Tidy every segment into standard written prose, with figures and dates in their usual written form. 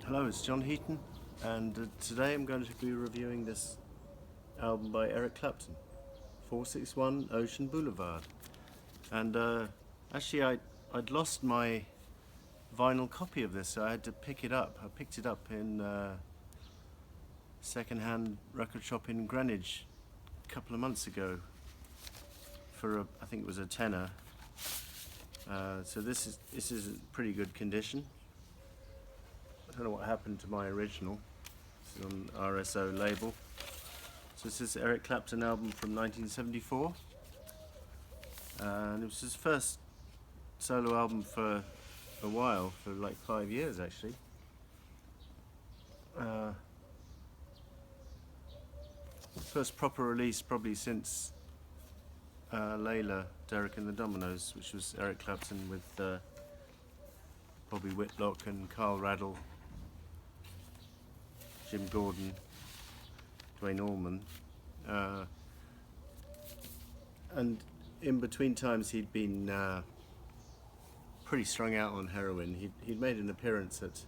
Hello, it's John Heaton, and today I'm going to be reviewing this album by Eric Clapton, 461 Ocean Boulevard. And actually I'd lost my vinyl copy of this, so I had to pick it up. I picked it up in a second-hand record shop in Greenwich a couple of months ago for I think it was a tenner. So this is in pretty good condition. I don't know what happened to my original. It's on RSO label. So this is Eric Clapton album from 1974, and it was his first solo album for a while, for like 5 years actually. First proper release probably since Layla, Derek and the Dominoes, which was Eric Clapton with Bobby Whitlock and Carl Raddle, Jim Gordon, Dwayne Allman, and in between times he'd been pretty strung out on heroin. He'd made an appearance at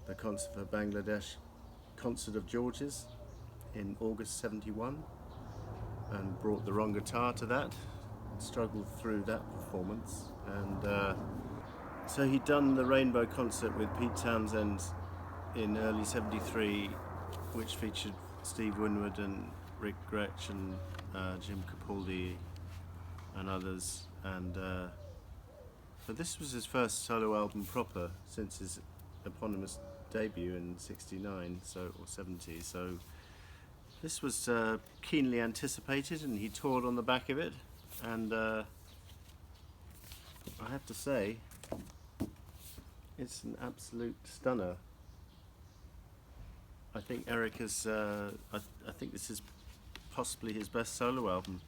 the concert for Bangladesh Concert of George's in August '71 and brought the wrong guitar to that, struggled through that performance, and so he'd done the Rainbow concert with Pete Townsend in early '73, which featured Steve Winwood and Rick Gretsch and Jim Capaldi and others, and but this was his first solo album proper since his eponymous debut in '69, or '70. So this was keenly anticipated, and he toured on the back of it, and I have to say it's an absolute stunner. I think Eric is, I think this is possibly his best solo album.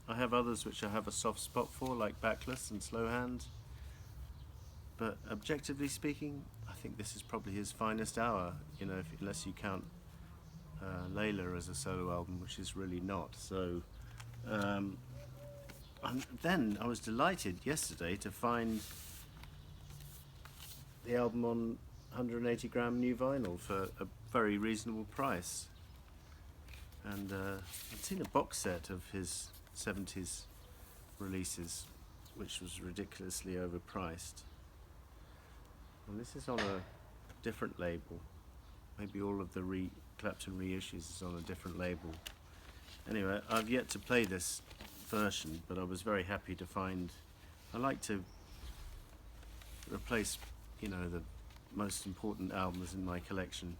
I have others which I have a soft spot for, like Backless and Slow Hand, but objectively speaking, I think this is probably his finest hour, unless you count Layla as a solo album, which is really not. So then I was delighted yesterday to find the album on 180 gram new vinyl for a very reasonable price, and I'd seen a box set of his 70s releases which was ridiculously overpriced, and this is on a different label. Maybe all of the Clapton reissues is on a different label. Anyway, I've yet to play this version, but I was very happy to find. I like to replace the most important albums in my collection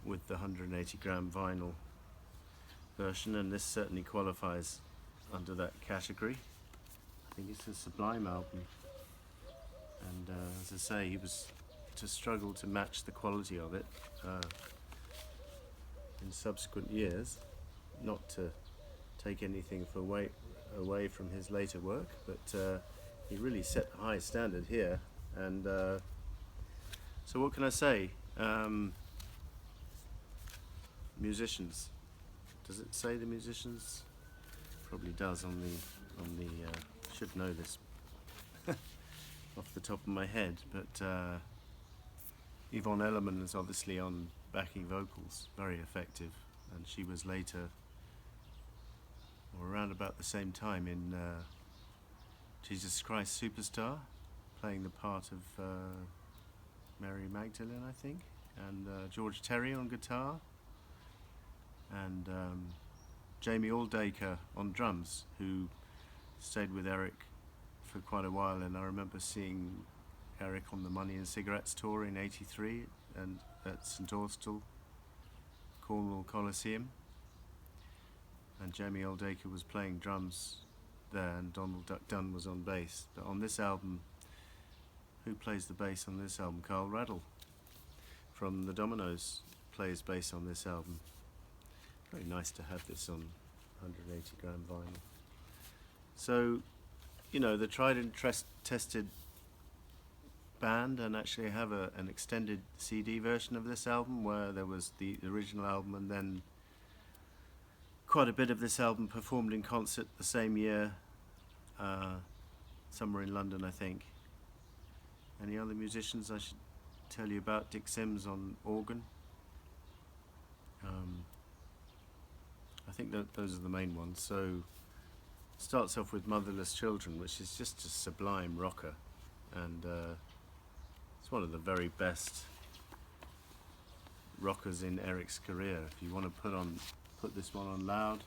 with the 180 gram vinyl version, and this certainly qualifies under that category. I think it's a sublime album, and as I say, he was to struggle to match the quality of it in subsequent years, not to take anything away from his later work, but he really set a high standard here, and so what can I say? Musicians. Does it say the musicians? Probably does on the should know this off the top of my head, but Yvonne Elliman is obviously on backing vocals, very effective, and she was later, or around about the same time, in Jesus Christ Superstar, playing the part of Mary Magdalene, I think, and George Terry on guitar, and Jamie Aldaker on drums, who stayed with Eric for quite a while, and I remember seeing Eric on the Money and Cigarettes tour in '83 and at St Austell, Cornwall Coliseum, and Jamie Aldaker was playing drums there, and Donald Duck Dunn was on bass. But on this album, who plays the bass on this album? Carl Raddle from the Dominoes plays bass on this album. Very nice to have this on 180 gram vinyl. So, the tried and tested band, and actually I have an extended CD version of this album where there was the original album and then quite a bit of this album performed in concert the same year, somewhere in London, I think. Any other musicians I should tell you about Dick Sims on organ. I think that those are the main ones. So starts off with Motherless Children, which is just a sublime rocker, and it's one of the very best rockers in Eric's career. If you want to put this one on loud,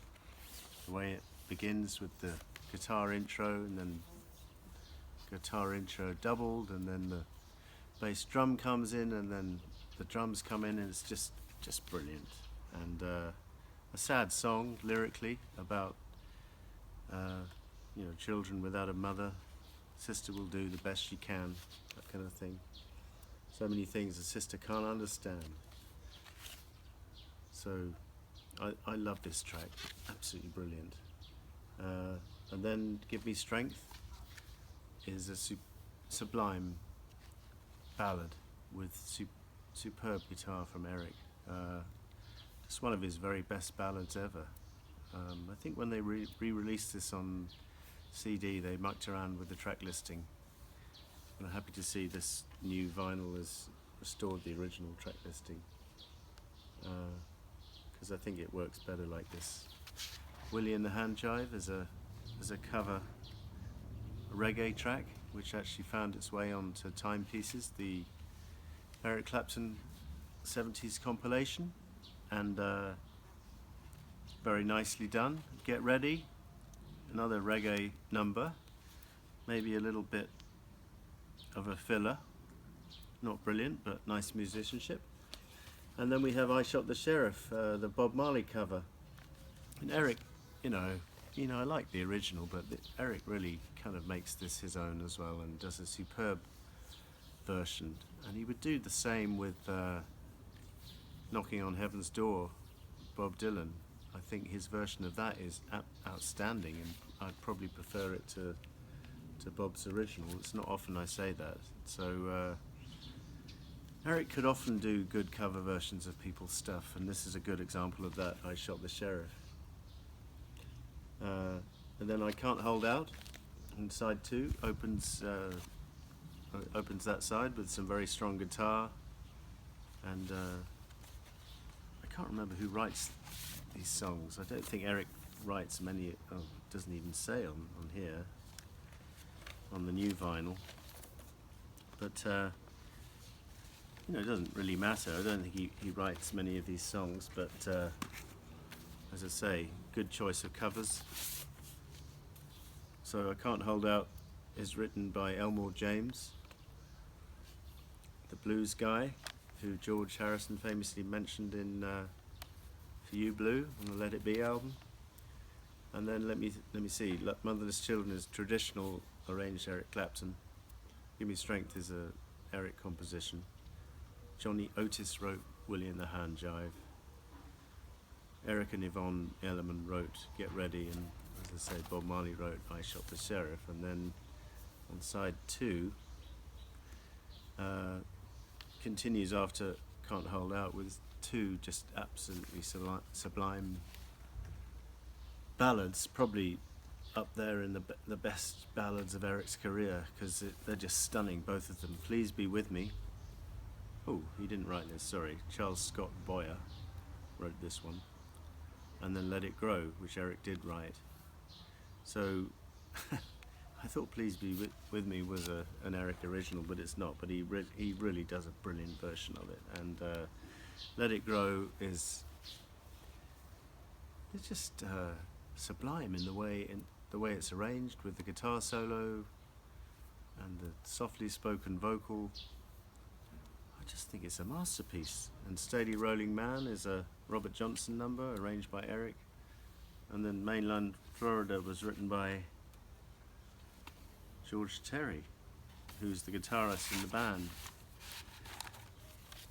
the way it begins with the guitar intro, and then guitar intro doubled, and then the bass drum comes in, and then the drums come in, and it's just brilliant. And a sad song lyrically about children without a mother. Sister will do the best she can, that kind of thing. So many things a sister can't understand. So I love this track, absolutely brilliant. And then Give Me Strength is a sublime ballad with superb guitar from Eric. It's one of his very best ballads ever. I think when they re-released this on CD, they mucked around with the track listing, and I'm happy to see this new vinyl has restored the original track listing, because I think it works better like this. Willy and the Hand Jive is a cover reggae track, which actually found its way onto Timepieces, the Eric Clapton 70s compilation, and very nicely done. Get Ready, another reggae number, maybe a little bit of a filler, not brilliant but nice musicianship. And then we have I Shot the Sheriff, the Bob Marley cover. And Eric, I like the original, but Eric really kind of makes this his own as well, and does a superb version. And he would do the same with Knocking on Heaven's Door, Bob Dylan. I think his version of that is outstanding, and I'd probably prefer it to Bob's original. It's not often I say that. So Eric could often do good cover versions of people's stuff, and this is a good example of that, I Shot the Sheriff. And then I Can't Hold Out, and side 2 opens that side with some very strong guitar, and I can't remember who writes these songs. I don't think Eric writes many. Oh, it doesn't even say on here, on the new vinyl. But it doesn't really matter. I don't think he writes many of these songs, but as I say, good choice of covers. So I Can't Hold Out is written by Elmore James, the blues guy, who George Harrison famously mentioned in For You Blue on the Let It Be album. And then let me see, Motherless Children is traditional arranged Eric Clapton. Give Me Strength is a Eric composition. Johnny Otis wrote Willy and the Hand Jive. Eric and Yvonne Elliman wrote Get Ready, and as I say, Bob Marley wrote I Shot the Sheriff. And then on side 2 continues after Can't Hold Out with 2 just absolutely sublime ballads, probably up there in the best ballads of Eric's career, because they're just stunning, both of them. Please Be With Me. Oh, he didn't write this, sorry. Charles Scott Boyer wrote this one. And then Let It Grow, which Eric did write. So I thought Please Be With Me was an Eric original, but it's not. But he really does a brilliant version of it. And Let It Grow it's just sublime in the way it's arranged, with the guitar solo and the softly spoken vocal. I just think it's a masterpiece. And Steady Rolling Man is a Robert Johnson number arranged by Eric. And then Mainland Florida was written by George Terry, who's the guitarist in the band.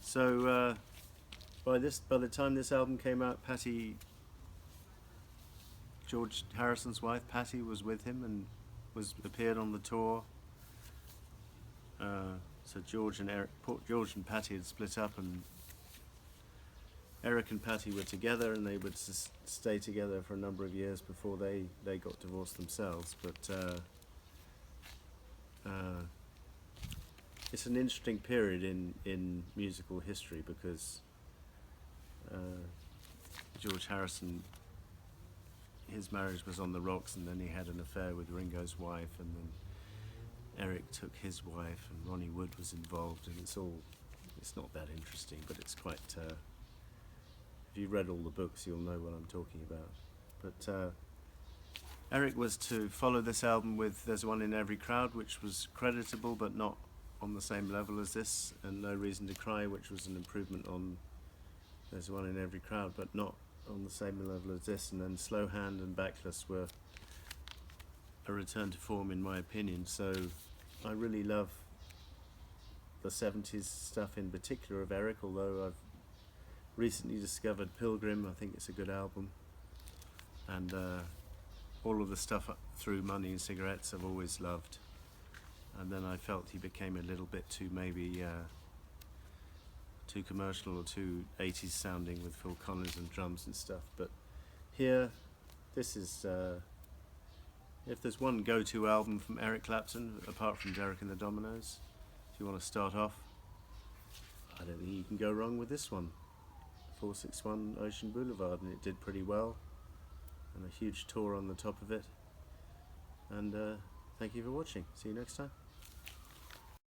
So by the time this album came out, George Harrison's wife Patty was with him and appeared on the tour. So George and Patty had split up, and Eric and Patty were together, and they would stay together for a number of years before they got divorced themselves. But it's an interesting period in musical history because George Harrison, his marriage was on the rocks, and then he had an affair with Ringo's wife, and then Eric took his wife, and Ronnie Wood was involved, and it's not that interesting, but it's quite, if you've read all the books you'll know what I'm talking about. But Eric was to follow this album with There's One in Every Crowd, which was creditable but not on the same level as this, and No Reason to Cry, which was an improvement on There's One in Every Crowd but not on the same level as this, and then Slow Hand and Backless were a return to form in my opinion. So I really love the 70s stuff in particular of Eric, although I've recently discovered Pilgrim. I think it's a good album, and all of the stuff through Money and Cigarettes I've always loved, and then I felt he became a little bit too maybe too commercial or too 80s sounding with Phil Collins and drums and stuff. But here, this is if there's one go-to album from Eric Clapton apart from Derek and the Dominoes, if you want to start off, I don't think you can go wrong with this one, 461 Ocean Boulevard, and it did pretty well, and a huge tour on the top of it. And thank you for watching. See you next time.